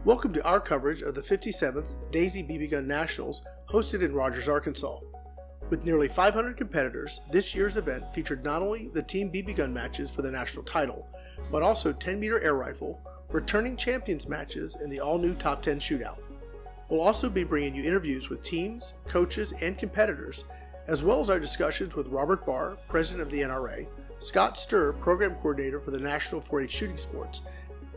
Welcome to our coverage of the 57th Daisy BB Gun Nationals hosted in Rogers, Arkansas. With nearly 500 competitors, this year's event featured not only the team BB gun matches for the national title, but also 10-meter air rifle, returning champions matches, and the all-new Top 10 shootout. We'll also be bringing you interviews with teams, coaches, and competitors, as well as our discussions with Robert Barr, president of the NRA, Scott Stuhr, program coordinator for the National 4-H Shooting Sports,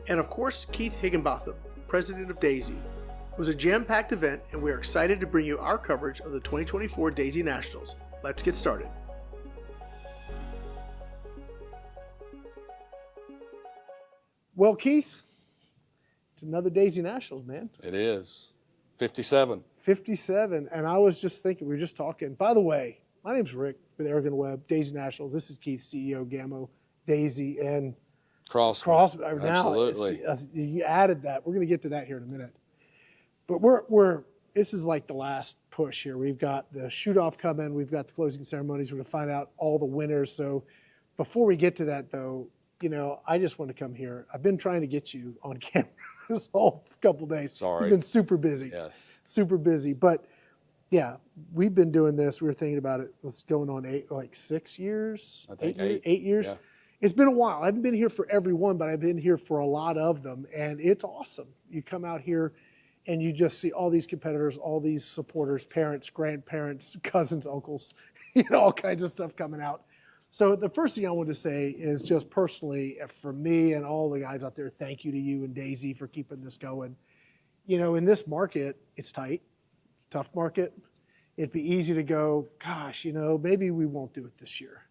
and of course, Keith Higginbotham, president of Daisy. It was a jam-packed event, and we are excited to bring you our coverage of the 2024 Daisy Nationals. Let's get started. Well, Keith, it's another Daisy Nationals, man. It is. 57. 57, and I was just thinking, we were just talking. By the way, my name's Rick with AirgunWeb, Daisy Nationals. This is Keith, CEO, Gamo, Daisy, and Crossman. Absolutely. Now, you added that. We're going to get to that here in a minute. But this is like the last push here. We've got the shoot-off coming. We've got the closing ceremonies. We're going to find out all the winners. So before we get to that, though, I just want to come here. I've been trying to get you on camera this whole couple of days. Sorry. You've been super busy. Yes. Super busy. But, yeah, we've been doing this. We were thinking about it. It's going on 6 years? I think 8 years? Yeah. It's been a while. I haven't been here for every one, but I've been here for a lot of them, and it's awesome. You come out here, and you just see all these competitors, all these supporters, parents, grandparents, cousins, uncles, all kinds of stuff coming out. So the first thing I want to say is just personally, for me and all the guys out there, thank you to you and Daisy for keeping this going. In this market, it's tight. It's a tough market. It'd be easy to go, gosh, maybe we won't do it this year.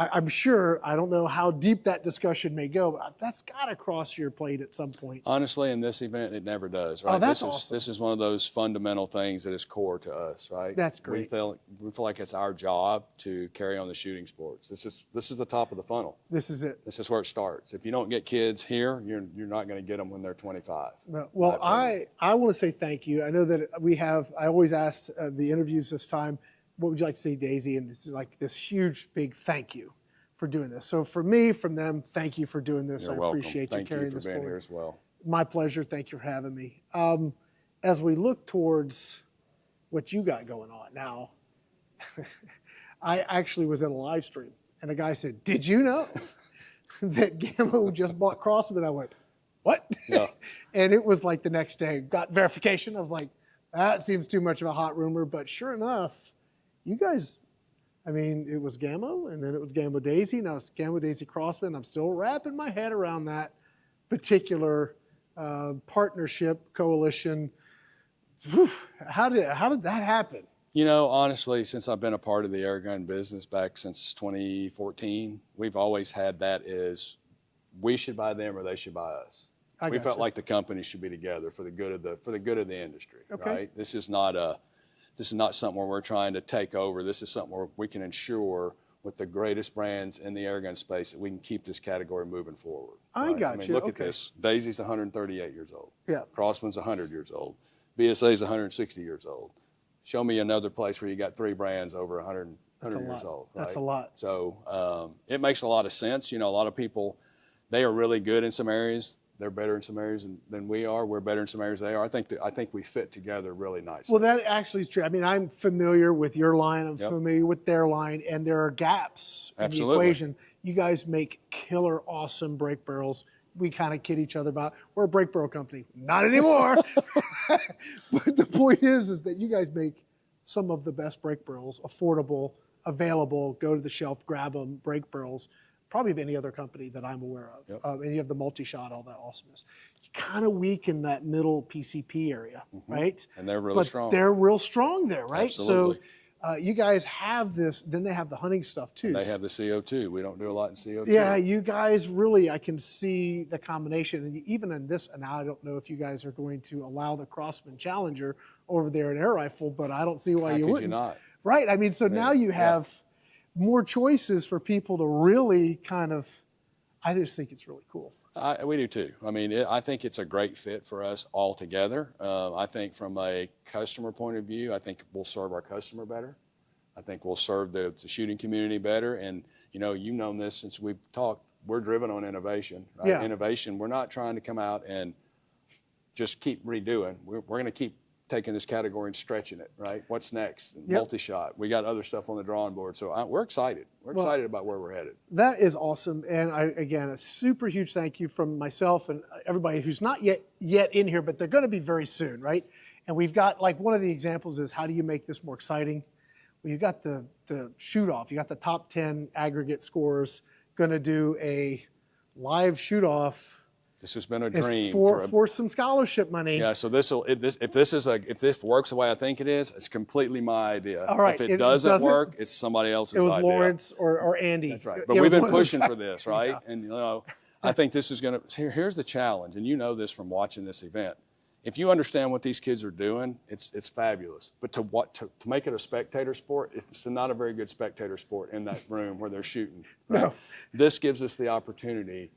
I'm sure, I don't know how deep that discussion may go, but that's got to cross your plate at some point. Honestly, in this event, it never does, right? Oh, that's awesome. This is one of those fundamental things that is core to us, right? That's great. We feel like it's our job to carry on the shooting sports. This is the top of the funnel. This is it. This is where it starts. If you don't get kids here, you're not going to get them when they're 25. Well, I want to say thank you. I know that I always asked the interviews this time, what would you like to say, Daisy? And it's like this huge, big thank you for doing this. So for me, from them, thank you for doing this. You're I welcome. appreciate you carrying this forward. Thank you for being here as well. My pleasure. Thank you for having me. As we look towards what you got going on now, I actually was in a live stream, and a guy said, "Did you know that Gamo just bought Crossman?" I went, "What?" Yeah. And it was like the next day, got verification. I was like, that seems too much of a hot rumor, but sure enough, you guys, it was Gamo, and then it was Gamo Daisy. Now it's Gamo Daisy Crossman. I'm still wrapping my head around that particular partnership, coalition. Whew, how did that happen? Honestly, since I've been a part of the airgun business back since 2014, we've always had that as we should buy them or they should buy us. We felt like the company should be together for the good of the industry. Okay. Right? This is not something where we're trying to take over. This is something where we can ensure with the greatest brands in the airgun space that we can keep this category moving forward. I got you. Look at this. Daisy's 138 years old. Yeah. Crossman's 100 years old. BSA's 160 years old. Show me another place where you got three brands over 100 years old. Right? That's a lot. So it makes a lot of sense. A lot of people, they are really good in some areas. They're better in some areas than we are. We're better in some areas than they are. I think we fit together really nicely. Well, that actually is true. I'm familiar with your line. I'm familiar with their line, and there are gaps in the equation. You guys make killer, awesome brake barrels. We kind of kid each other about, we're a brake barrel company. Not anymore. But the point is that you guys make some of the best brake barrels, affordable, available, go to the shelf, grab them, brake barrels, probably of any other company that I'm aware of. Yep. And you have the multi-shot, all that awesomeness. You're kind of weak in that middle PCP area, right? And they're really strong. They're real strong there, right? Absolutely. So you guys have this, then they have the hunting stuff too. And they have the CO2. We don't do a lot in CO2. Yeah, you guys really, I can see the combination. And even in this, and now I don't know if you guys are going to allow the Crossman Challenger over there in air rifle, but I don't see why you wouldn't. How could you not? Right, so now you have more choices for people to really kind of, I just think it's really cool. We do too. I think it's a great fit for us all together. I think from a customer point of view, I think we'll serve our customer better. I think we'll serve the shooting community better. And, you've known this since we've talked, we're driven on innovation. Right? Yeah. Innovation, we're not trying to come out and just keep redoing. We're going to keep taking this category and stretching it, right? What's next? Yep. Multi-shot. We got other stuff on the drawing board. So we're excited. We're excited about where we're headed. That is awesome. And again, a super huge thank you from myself and everybody who's not yet in here, but they're going to be very soon, right? And we've got, like, one of the examples is how do you make this more exciting? Well, you've got the shoot off. You got the top 10 aggregate scores. Going to do a live shoot off. This has been a dream for some scholarship money. Yeah, so if this works the way I think it is, it's completely my idea. All right. If it doesn't work, it's somebody else's idea. It was Lawrence or Andy. That's right. But we've been pushing for this, right? Yeah. And I think this is going to. Here's the challenge, and you know this from watching this event. If you understand what these kids are doing, it's fabulous. But to make it a spectator sport, it's not a very good spectator sport in that room where they're shooting. Right? No. This gives us the opportunity.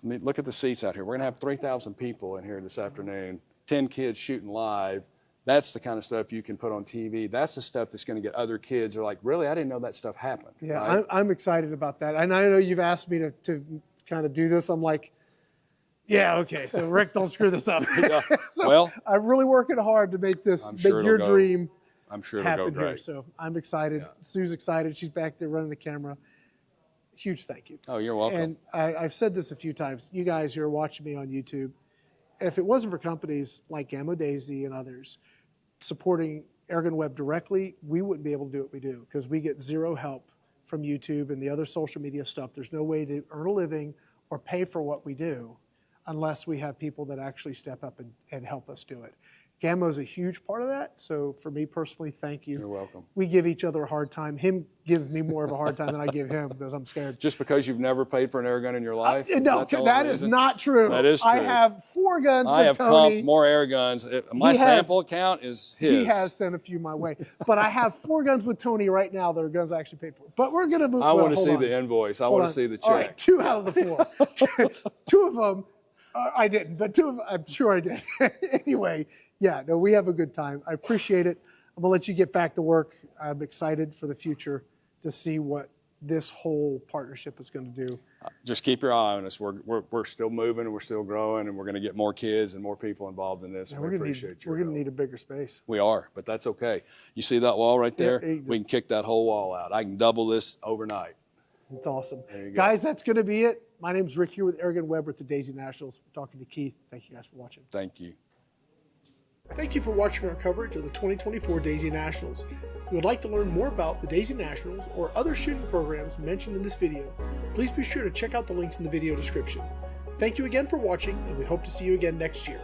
I mean, look at the seats out here. We're going to have 3,000 people in here this afternoon, 10 kids shooting live. That's the kind of stuff you can put on TV. That's the stuff that's going to get other kids are like, really, I didn't know that stuff happened. Yeah, right? I'm excited about that. And I know you've asked me to kind of do this. I'm like, yeah, okay, so Rick, don't screw this up. Yeah. So well, I'm really working hard to make your dream happen here. So I'm excited. Yeah. Sue's excited. She's back there running the camera. Huge thank you. Oh, you're welcome. And I've said this a few times. You guys who are watching me on YouTube, if it wasn't for companies like Gamo Daisy and others supporting AirgunWeb directly, we wouldn't be able to do what we do because we get zero help from YouTube and the other social media stuff. There's no way to earn a living or pay for what we do unless we have people that actually step up and help us do it. Gamo's a huge part of that. So for me personally, thank you. You're welcome. We give each other a hard time. Him gives me more of a hard time than I give him because I'm scared. Just because you've never paid for an air gun in your life? No, that is not true. That is true. I have 4 guns I with have Tony. comped more air guns. My sample account is his. He has sent a few my way. But I have 4 guns with Tony right now that are guns I actually paid for. But we're going to move on. I want to see the invoice. I want to see the check. All right, 2 out of the 4. 2 of them, I didn't. But 2 of them, I'm sure I did. Anyway. Yeah, no, we have a good time. I appreciate it. I'm going to let you get back to work. I'm excited for the future to see what this whole partnership is going to do. Just keep your eye on us. We're still moving and we're still growing and we're going to get more kids and more people involved in this. And we appreciate you. We're going to need a bigger space. We are, but that's okay. You see that wall right there? Yeah, we can kick that whole wall out. I can double this overnight. It's awesome. Guys, that's going to be it. My name's Rick here with AirgunWeb at the Daisy Nationals. We're talking to Keith. Thank you guys for watching. Thank you. Thank you for watching our coverage of the 2024 Daisy Nationals. If you would like to learn more about the Daisy Nationals or other shooting programs mentioned in this video, please be sure to check out the links in the video description. Thank you again for watching, and we hope to see you again next year.